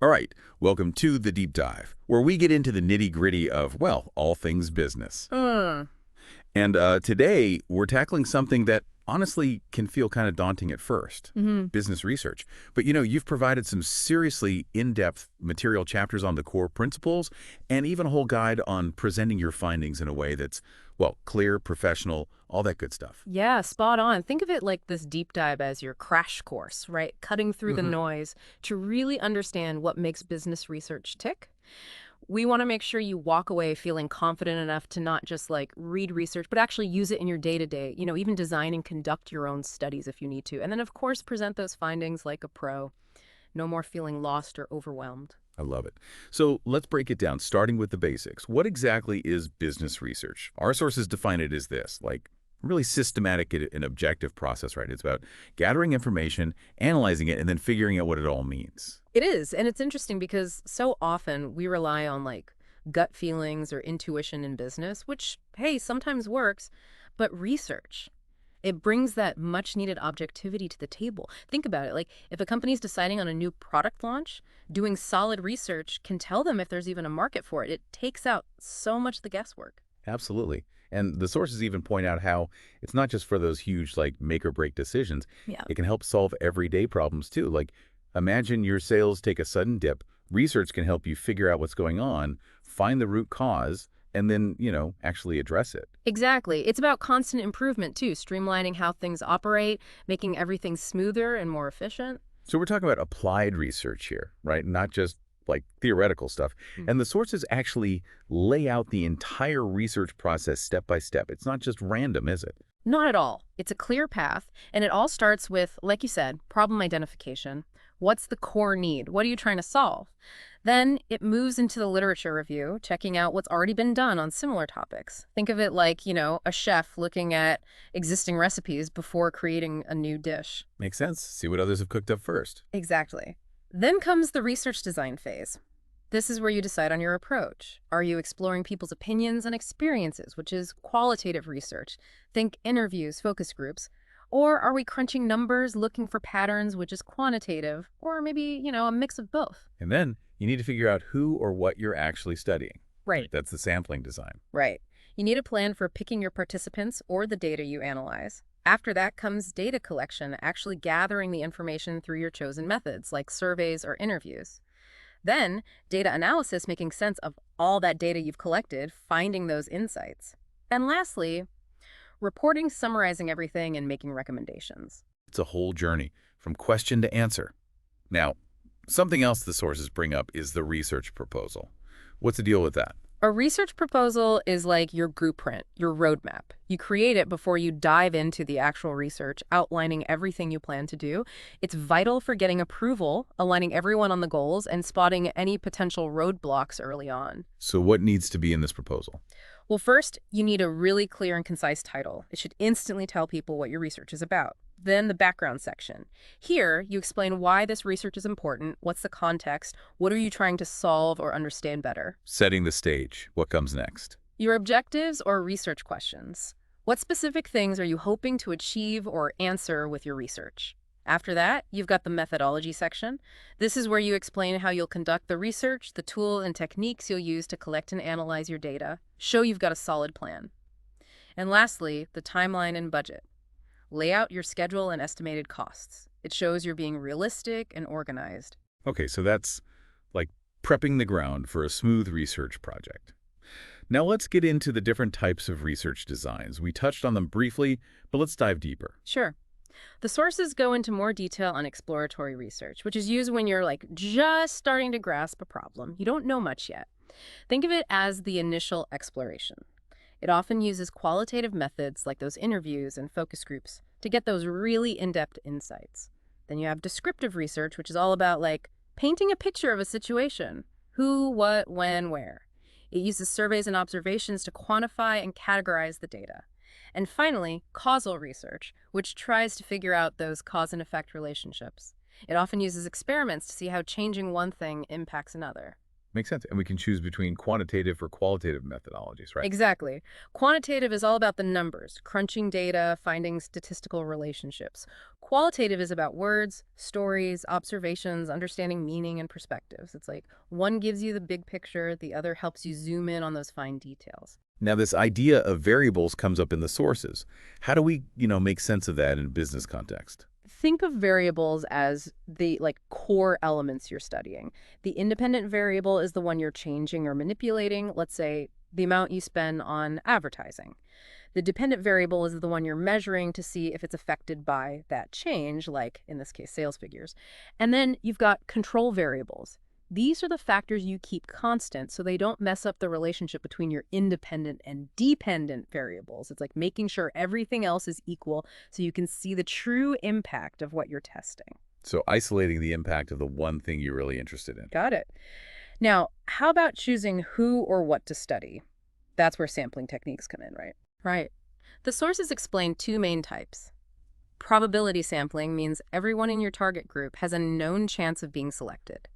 All right, welcome to The Deep Dive, where we get into the nitty-gritty of, well, all things business. Mm. And today, we're tackling something that honestly can feel kind of daunting at first, hmm business research. But you've provided some seriously in-depth material chapters on the core principles and even a whole guide on presenting your findings in a way that's, well, clear, professional, all that good stuff. Yeah, spot on. Think of it like this deep dive as your crash course, right? Cutting through the noise to really understand what makes business research tick. We want to make sure you walk away feeling confident enough to not just like read research, but actually use it in your day-to-day, even design and conduct your own studies if you need to. And then, of course, present those findings like a pro. No more feeling lost or overwhelmed. I love it. So let's break it down, starting with the basics. What exactly is business research? Our sources define it as this, like really systematic and objective process, right? It's about gathering information, analyzing it, and then figuring out what it all means. It is, and it's interesting because so often we rely on like gut feelings or intuition in business, which, hey, sometimes works, but research, it brings that much needed objectivity to the table. Think about it. Like if a company's deciding on a new product launch, doing solid research can tell them if there's even a market for it. It takes out so much of the guesswork. Absolutely. And the sources even point out how it's not just for those huge, like, make or break decisions. Yeah. It can help solve everyday problems, too. Like, imagine your sales take a sudden dip. Research can help you figure out what's going on, find the root cause, and then, actually address it. Exactly. It's about constant improvement too, streamlining how things operate, making everything smoother and more efficient. So we're talking about applied research here, right? Not just like theoretical stuff. Mm. And the sources actually lay out the entire research process step by step. It's not just random, is it? Not at all. It's a clear path, and it all starts with, like you said, problem identification. What's the core need? What are you trying to solve? Then it moves into the literature review, checking out what's already been done on similar topics. Think of it like, a chef looking at existing recipes before creating a new dish. Makes sense. See what others have cooked up first. Exactly. Then comes the research design phase. This is where you decide on your approach. Are you exploring people's opinions and experiences, which is qualitative research? Think interviews, focus groups. Or are we crunching numbers, looking for patterns, which is quantitative? Or maybe, a mix of both. And then you need to figure out who or what you're actually studying. Right. That's the sampling design. Right. You need a plan for picking your participants or the data you analyze. After that comes data collection, actually gathering the information through your chosen methods, like surveys or interviews. Then, data analysis, making sense of all that data you've collected, finding those insights. And lastly, reporting, summarizing everything, and making recommendations. It's a whole journey from question to answer. Now, something else the sources bring up is the research proposal. What's the deal with that? A research proposal is like your blueprint, your roadmap. You create it before you dive into the actual research, outlining everything you plan to do. It's vital for getting approval, aligning everyone on the goals, and spotting any potential roadblocks early on. So what needs to be in this proposal? Well, first, you need a really clear and concise title. It should instantly tell people what your research is about. Then the background section. Here, you explain why this research is important, what's the context, what are you trying to solve or understand better. Setting the stage. What comes next? Your objectives or research questions. What specific things are you hoping to achieve or answer with your research? After that, you've got the methodology section. This is where you explain how you'll conduct the research, the tool and techniques you'll use to collect and analyze your data. Show you've got a solid plan. And lastly, the timeline and budget. Lay out your schedule and estimated costs. It shows you're being realistic and organized. Okay, so that's like prepping the ground for a smooth research project. Now let's get into the different types of research designs. We touched on them briefly, but let's dive deeper. Sure. The sources go into more detail on exploratory research, which is used when you're like just starting to grasp a problem. You don't know much yet. Think of it as the initial exploration. It often uses qualitative methods like those interviews and focus groups to get those really in-depth insights. Then you have descriptive research, which is all about like painting a picture of a situation. Who, what, when, where. It uses surveys and observations to quantify and categorize the data. And finally, causal research, which tries to figure out those cause and effect relationships. It often uses experiments to see how changing one thing impacts another. Makes sense. And we can choose between quantitative or qualitative methodologies, right? Exactly. Quantitative is all about the numbers, crunching data, finding statistical relationships. Qualitative is about words, stories, observations, understanding meaning and perspectives. It's like one gives you the big picture, the other helps you zoom in on those fine details. Now, this idea of variables comes up in the sources. How do we, make sense of that in a business context? Think of variables as the core elements you're studying. The independent variable is the one you're changing or manipulating, let's say the amount you spend on advertising. The dependent variable is the one you're measuring to see if it's affected by that change, like in this case, sales figures. And then you've got control variables. These are the factors you keep constant so they don't mess up the relationship between your independent and dependent variables. It's like making sure everything else is equal so you can see the true impact of what you're testing. So isolating the impact of the one thing you're really interested in. Got it. Now, how about choosing who or what to study? That's where sampling techniques come in, right? Right. The sources explain two main types. Probability sampling means everyone in your target group has a known chance of being selected.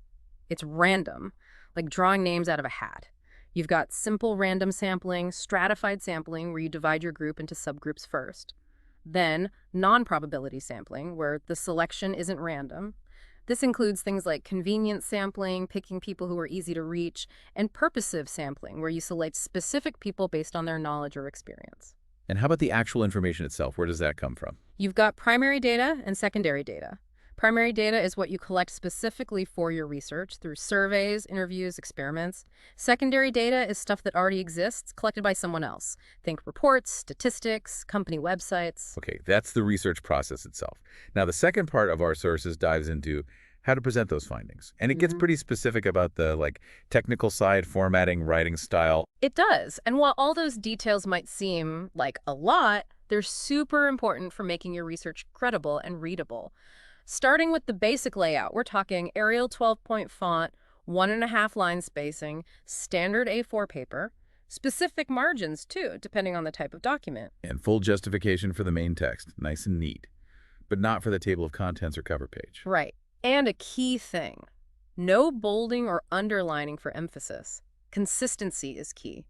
It's random, like drawing names out of a hat. You've got simple random sampling, stratified sampling, where you divide your group into subgroups first. Then, non-probability sampling, where the selection isn't random. This includes things like convenience sampling, picking people who are easy to reach, and purposive sampling, where you select specific people based on their knowledge or experience. And how about the actual information itself? Where does that come from? You've got primary data and secondary data. Primary data is what you collect specifically for your research through surveys, interviews, experiments. Secondary data is stuff that already exists, collected by someone else. Think reports, statistics, company websites. Okay, that's the research process itself. Now, the second part of our sources dives into how to present those findings. And it gets pretty specific about the technical side, formatting, writing style. It does. And while all those details might seem like a lot, they're super important for making your research credible and readable. Starting with the basic layout, we're talking Arial 12-point font, 1.5 line spacing, standard A4 paper, specific margins too, depending on the type of document. And full justification for the main text, nice and neat, but not for the table of contents or cover page. Right. And a key thing, no bolding or underlining for emphasis. Consistency is key.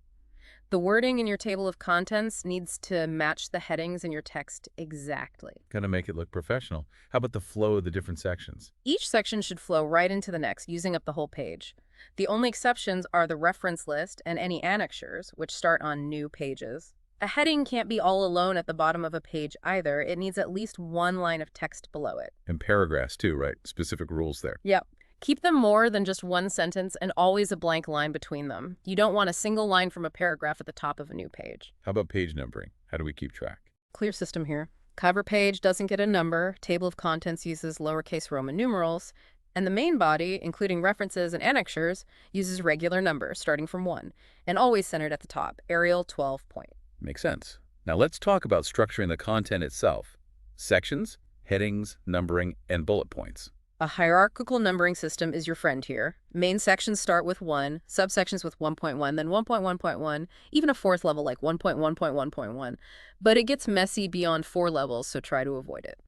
The wording in your table of contents needs to match the headings in your text exactly. Gotta make it look professional. How about the flow of the different sections? Each section should flow right into the next, using up the whole page. The only exceptions are the reference list and any annexures, which start on new pages. A heading can't be all alone at the bottom of a page either. It needs at least one line of text below it. And paragraphs too, right? Specific rules there. Yep. Keep them more than just one sentence and always a blank line between them. You don't want a single line from a paragraph at the top of a new page. How about page numbering? How do we keep track? Clear system here. Cover page doesn't get a number, table of contents uses lowercase Roman numerals, and the main body, including references and annexures, uses regular numbers starting from 1, and always centered at the top, Arial 12-point. Makes sense. Now let's talk about structuring the content itself. Sections, headings, numbering, and bullet points. A hierarchical numbering system is your friend here. Main sections start with 1, subsections with 1.1, then 1.1.1, even a fourth level like 1.1.1.1. But it gets messy beyond 4 levels, so try to avoid it.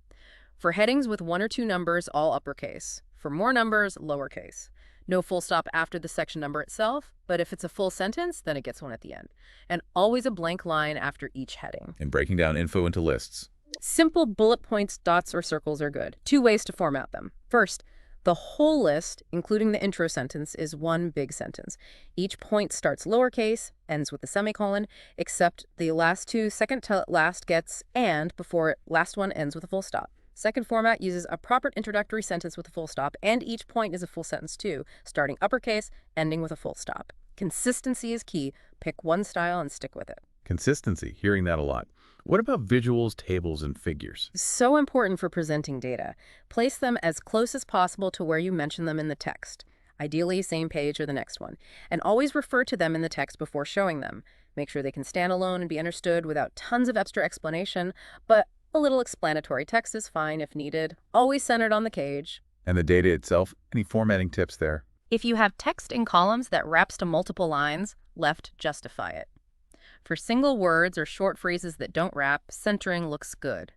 For headings with 1 or 2 numbers, all uppercase. For more numbers, lowercase. No full stop after the section number itself, but if it's a full sentence, then it gets one at the end. And always a blank line after each heading. And breaking down info into lists. Simple bullet points, dots, or circles are good. 2 ways to format them. First, the whole list, including the intro sentence, is one big sentence. Each point starts lowercase, ends with a semicolon, except the last 2, second to last gets and before it, last one ends with a full stop. Second format uses a proper introductory sentence with a full stop, and each point is a full sentence too, starting uppercase, ending with a full stop. Consistency is key. Pick one style and stick with it. Consistency, hearing that a lot. What about visuals, tables, and figures? So important for presenting data. Place them as close as possible to where you mention them in the text. Ideally, same page or the next one. And always refer to them in the text before showing them. Make sure they can stand alone and be understood without tons of extra explanation, but a little explanatory text is fine if needed. Always centered on the page. And the data itself, any formatting tips there? If you have text in columns that wraps to multiple lines, left justify it. For single words or short phrases that don't wrap, centering looks good.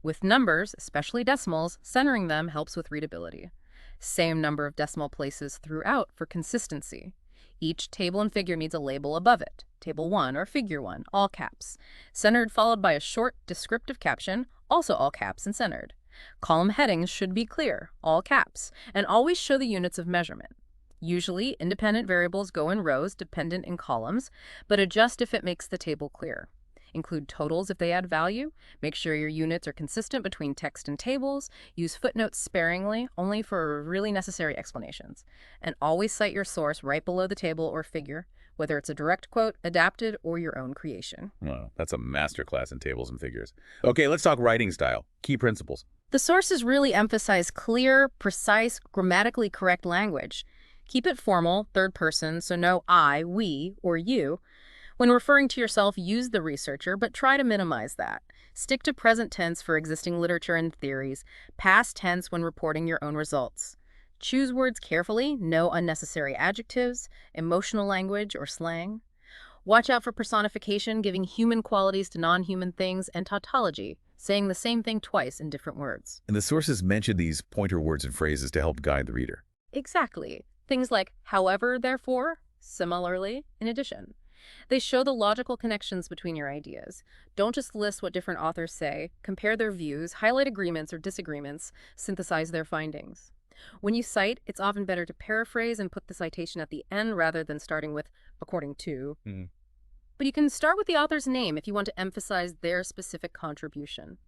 With numbers, especially decimals, centering them helps with readability. Same number of decimal places throughout for consistency. Each table and figure needs a label above it. Table 1 or Figure 1, all caps. Centered followed by a short descriptive caption, also all caps and centered. Column headings should be clear, all caps, and always show the units of measurement. Usually, independent variables go in rows dependent in columns, but adjust if it makes the table clear. Include totals if they add value. Make sure your units are consistent between text and tables. Use footnotes sparingly, only for really necessary explanations. And always cite your source right below the table or figure, whether it's a direct quote, adapted, or your own creation. Well, that's a masterclass in tables and figures. Okay, let's talk writing style. Key principles. The sources really emphasize clear, precise, grammatically correct language. Keep it formal, third person, so no I, we, or you. When referring to yourself, use the researcher, but try to minimize that. Stick to present tense for existing literature and theories, past tense when reporting your own results. Choose words carefully, no unnecessary adjectives, emotional language, or slang. Watch out for personification, giving human qualities to non-human things, and tautology, saying the same thing twice in different words. And the sources mention these pointer words and phrases to help guide the reader. Exactly. Things like however, therefore, similarly, in addition. They show the logical connections between your ideas. Don't just list what different authors say, compare their views, highlight agreements or disagreements, synthesize their findings. When you cite, it's often better to paraphrase and put the citation at the end rather than starting with according to. But you can start with the author's name if you want to emphasize their specific contribution.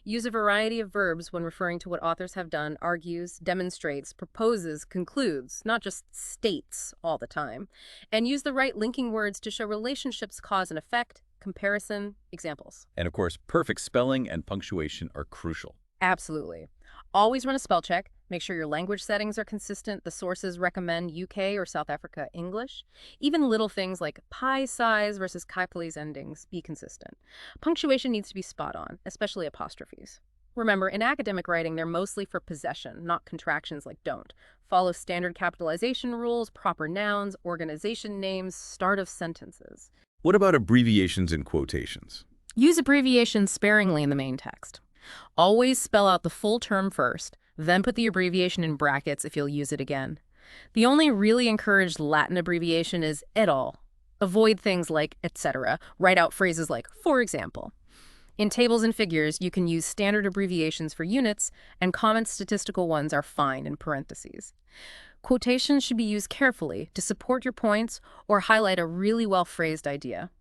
Use a variety of verbs when referring to what authors have done, argues, demonstrates, proposes, concludes, not just states all the time. And use the right linking words to show relationships, cause and effect, comparison, examples. And of course, perfect spelling and punctuation are crucial. Absolutely. Always run a spell check. Make sure your language settings are consistent. The sources recommend UK or South Africa English. Even little things like pi size versus chi-please endings, be consistent. Punctuation needs to be spot on, especially apostrophes. Remember, in academic writing, they're mostly for possession, not contractions like don't. Follow standard capitalization rules, proper nouns, organization names, start of sentences. What about abbreviations and quotations? Use abbreviations sparingly in the main text. Always spell out the full term first, then put the abbreviation in brackets if you'll use it again. The only really encouraged Latin abbreviation is et al. Avoid things like etc. Write out phrases like for example. In tables and figures, you can use standard abbreviations for units, and common statistical ones are fine in parentheses. Quotations should be used carefully to support your points or highlight a really well-phrased idea.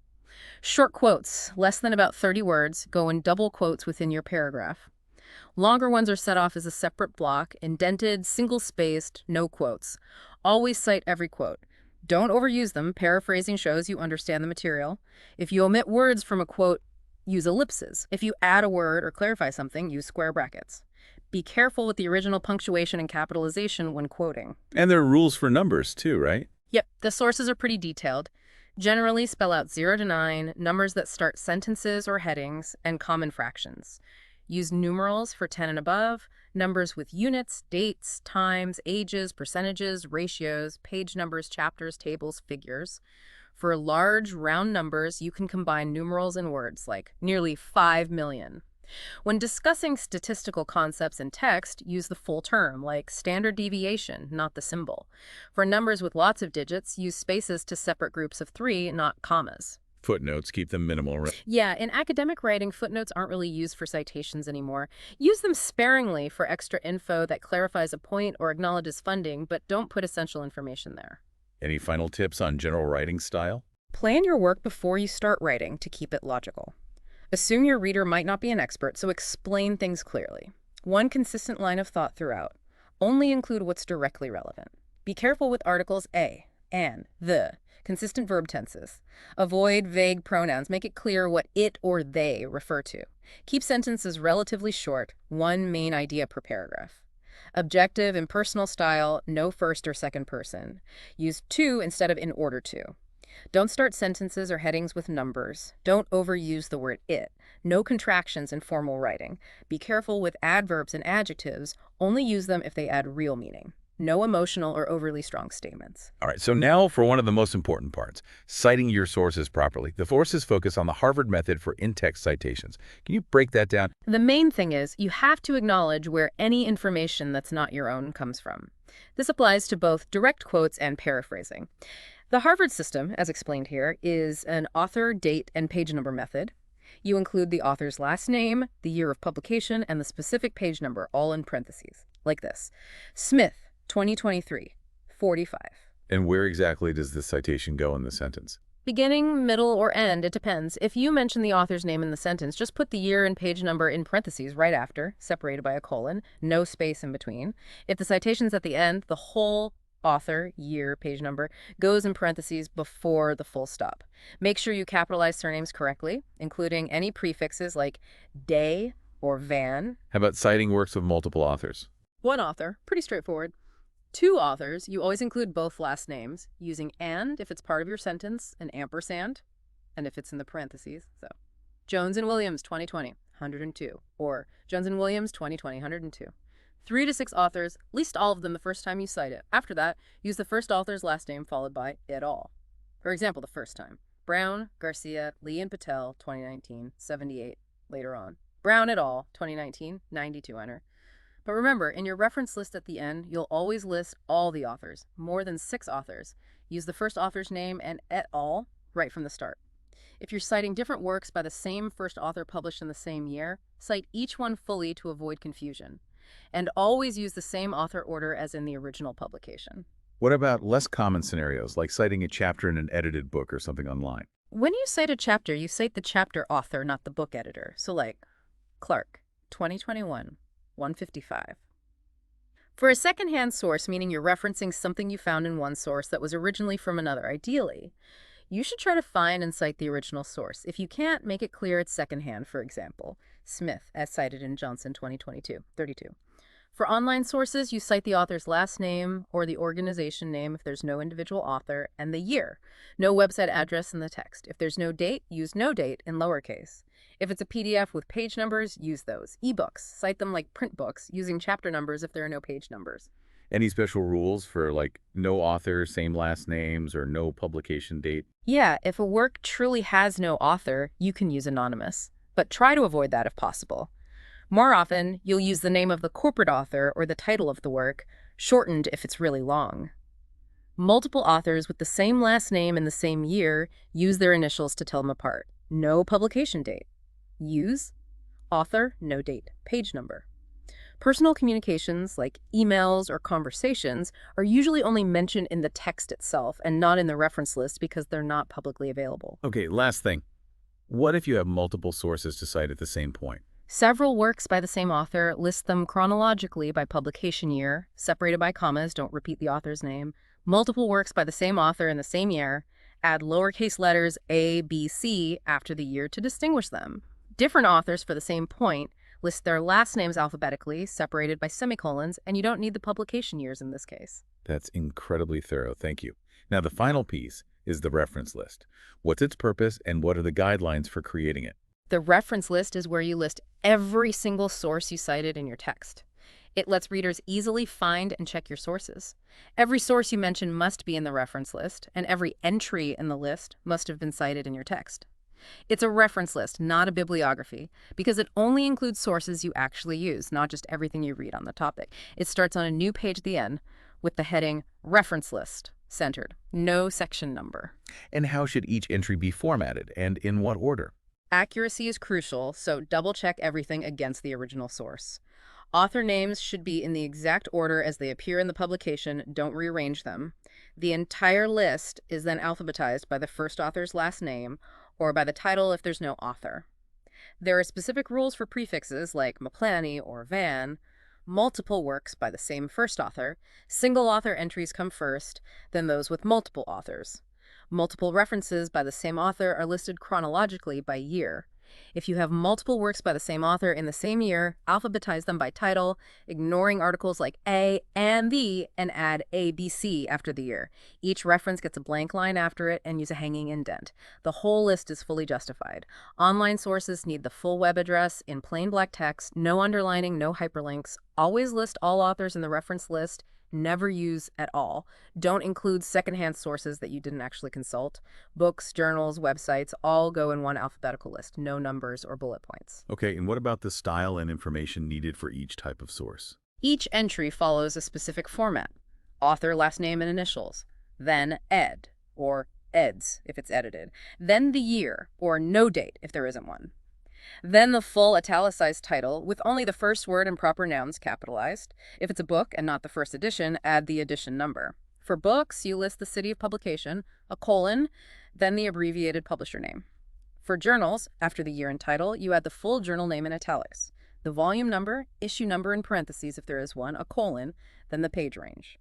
Short quotes, less than about 30 words, go in double quotes within your paragraph. Longer ones are set off as a separate block, indented, single-spaced, no quotes. Always cite every quote. Don't overuse them. Paraphrasing shows you understand the material. If you omit words from a quote, use ellipses. If you add a word or clarify something, use square brackets. Be careful with the original punctuation and capitalization when quoting. And there are rules for numbers too, right? Yep, the sources are pretty detailed. Generally spell out 0 to 9, numbers that start sentences or headings, and common fractions. Use numerals for 10 and above, numbers with units, dates, times, ages, percentages, ratios, page numbers, chapters, tables, figures. For large, round numbers, you can combine numerals and words like nearly 5 million. When discussing statistical concepts in text, use the full term, like standard deviation, not the symbol. For numbers with lots of digits, use spaces to separate groups of 3, not commas. Footnotes, keep them minimal, right? Yeah, in academic writing, footnotes aren't really used for citations anymore. Use them sparingly for extra info that clarifies a point or acknowledges funding, but don't put essential information there. Any final tips on general writing style? Plan your work before you start writing to keep it logical. Assume your reader might not be an expert, so explain things clearly. One consistent line of thought throughout. Only include what's directly relevant. Be careful with articles a, an, the, consistent verb tenses. Avoid vague pronouns. Make it clear what it or they refer to. Keep sentences relatively short, one main idea per paragraph. Objective, impersonal style, no first or second person. Use to instead of in order to. Don't start sentences or headings with numbers. Don't overuse the word it. No contractions in formal writing. Be careful with adverbs and adjectives. Only use them if they add real meaning. No emotional or overly strong statements. All right, so now for one of the most important parts, citing your sources properly. The sources focus on the Harvard method for in-text citations. Can you break that down? The main thing is you have to acknowledge where any information that's not your own comes from. This applies to both direct quotes and paraphrasing. The Harvard system, as explained here, is an author, date, and page number method. You include the author's last name, the year of publication, and the specific page number, all in parentheses, like this. Smith, 2023, 45. And where exactly does the citation go in the sentence? Beginning, middle, or end, it depends. If you mention the author's name in the sentence, just put the year and page number in parentheses right after, separated by a colon, no space in between. If the citation's at the end, the whole author, year, page number, goes in parentheses before the full stop. Make sure you capitalize surnames correctly, including any prefixes like day or van. How about citing works of multiple authors? One author, pretty straightforward. Two authors, you always include both last names, using and if it's part of your sentence, an ampersand, and if it's in the parentheses. So, Jones and Williams, 2020, 102, or Jones and Williams, 2020, 102. 3 to 6 authors, list all of them the first time you cite it. After that, use the first author's last name followed by et al. For example, the first time, Brown, Garcia, Lee and Patel, 2019, 78, later on. Brown et al., 2019, 92 enter. But remember, in your reference list at the end, you'll always list all the authors, more than 6 authors. Use the first author's name and et al. Right from the start. If you're citing different works by the same first author published in the same year, cite each one fully to avoid confusion. And always use the same author order as in the original publication. What about less common scenarios, like citing a chapter in an edited book or something online? When you cite a chapter, you cite the chapter author, not the book editor. So like, Clark, 2021. 155. For a secondhand source, meaning you're referencing something you found in one source that was originally from another, ideally, you should try to find and cite the original source. If you can't, make it clear it's secondhand, for example, Smith, as cited in Johnson 2022, 32. For online sources, you cite the author's last name or the organization name if there's no individual author, and the year. No website address in the text. If there's no date, use no date in lowercase. If it's a PDF with page numbers, use those. Ebooks, cite them like print books, using chapter numbers if there are no page numbers. Any special rules for, like, no author, same last names, or no publication date? Yeah, if a work truly has no author, you can use anonymous. But try to avoid that if possible. More often, you'll use the name of the corporate author or the title of the work, shortened if it's really long. Multiple authors with the same last name in the same year use their initials to tell them apart. No publication date. Use author, no date, page number. Personal communications, like emails or conversations, are usually only mentioned in the text itself and not in the reference list because they're not publicly available. Okay, last thing. What if you have multiple sources to cite at the same point? Several works by the same author, list them chronologically by publication year, separated by commas, don't repeat the author's name. Multiple works by the same author in the same year, add lowercase letters A, B, C after the year to distinguish them. Different authors for the same point list their last names alphabetically, separated by semicolons, and you don't need the publication years in this case. That's incredibly thorough. Thank you. Now, the final piece is the reference list. What's its purpose, and what are the guidelines for creating it? The reference list is where you list every single source you cited in your text. It lets readers easily find and check your sources. Every source you mention must be in the reference list, and every entry in the list must have been cited in your text. It's a reference list, not a bibliography, because it only includes sources you actually use, not just everything you read on the topic. It starts on a new page at the end with the heading Reference List, centered, no section number. And how should each entry be formatted, and in what order? Accuracy is crucial, so double-check everything against the original source. Author names should be in the exact order as they appear in the publication. Don't rearrange them. The entire list is then alphabetized by the first author's last name or by the title if there's no author. There are specific rules for prefixes like Maplany or Van. Multiple works by the same first author. Single author entries come first, then those with multiple authors. Multiple references by the same author are listed chronologically by year. If you have multiple works by the same author in the same year, alphabetize them by title, ignoring articles like A and the, and add A, B, C after the year. Each reference gets a blank line after it and use a hanging indent. The whole list is fully justified. Online sources need the full web address in plain black text, no underlining, no hyperlinks. Always list all authors in the reference list. Never use at all. Don't include secondhand sources that you didn't actually consult. Books, journals, websites, all go in one alphabetical list. No numbers or bullet points. Okay, and what about the style and information needed for each type of source? Each entry follows a specific format. Author, last name, and initials. Then ed. or eds if it's edited, then the year, or no date if there isn't one. Then the full italicized title with only the first word and proper nouns capitalized. If it's a book and not the first edition, add the edition number. For books, you list the city of publication, a colon, then the abbreviated publisher name. For journals, after the year and title, you add the full journal name in italics, the volume number, issue number in parentheses if there is one, a colon, then the page range.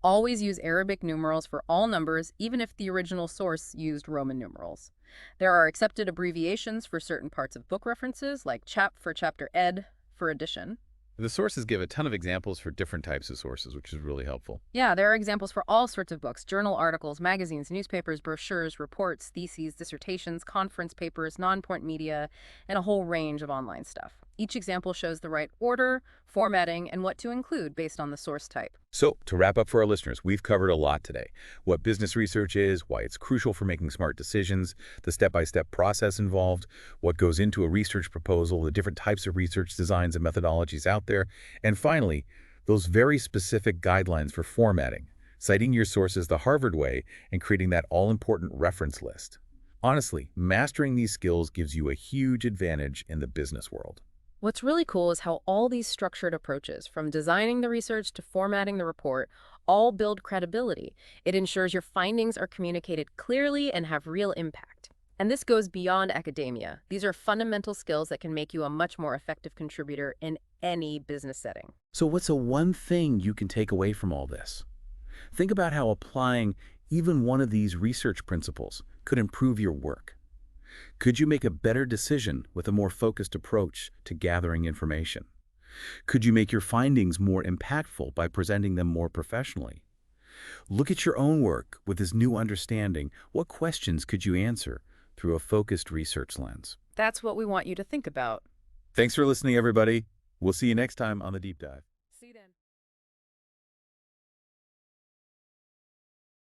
Always use Arabic numerals for all numbers, even if the original source used Roman numerals. There are accepted abbreviations for certain parts of book references, like chap for chapter, ed for edition. The sources give a ton of examples for different types of sources, which is really helpful. Yeah, there are examples for all sorts of books: journal articles, magazines, newspapers, brochures, reports, theses, dissertations, conference papers, non-point media, and a whole range of online stuff. Each example shows the right order, formatting, and what to include based on the source type. So, to wrap up for our listeners, we've covered a lot today. What business research is, why it's crucial for making smart decisions, the step-by-step process involved, what goes into a research proposal, the different types of research designs and methodologies out there, and finally, those very specific guidelines for formatting, citing your sources the Harvard way, and creating that all-important reference list. Honestly, mastering these skills gives you a huge advantage in the business world. What's really cool is how all these structured approaches, from designing the research to formatting the report, all build credibility. It ensures your findings are communicated clearly and have real impact. And this goes beyond academia. These are fundamental skills that can make you a much more effective contributor in any business setting. So what's the one thing you can take away from all this? Think about how applying even one of these research principles could improve your work. Could you make a better decision with a more focused approach to gathering information? Could you make your findings more impactful by presenting them more professionally? Look at your own work with this new understanding. What questions could you answer through a focused research lens? That's what we want you to think about. Thanks for listening, everybody. We'll see you next time on The Deep Dive.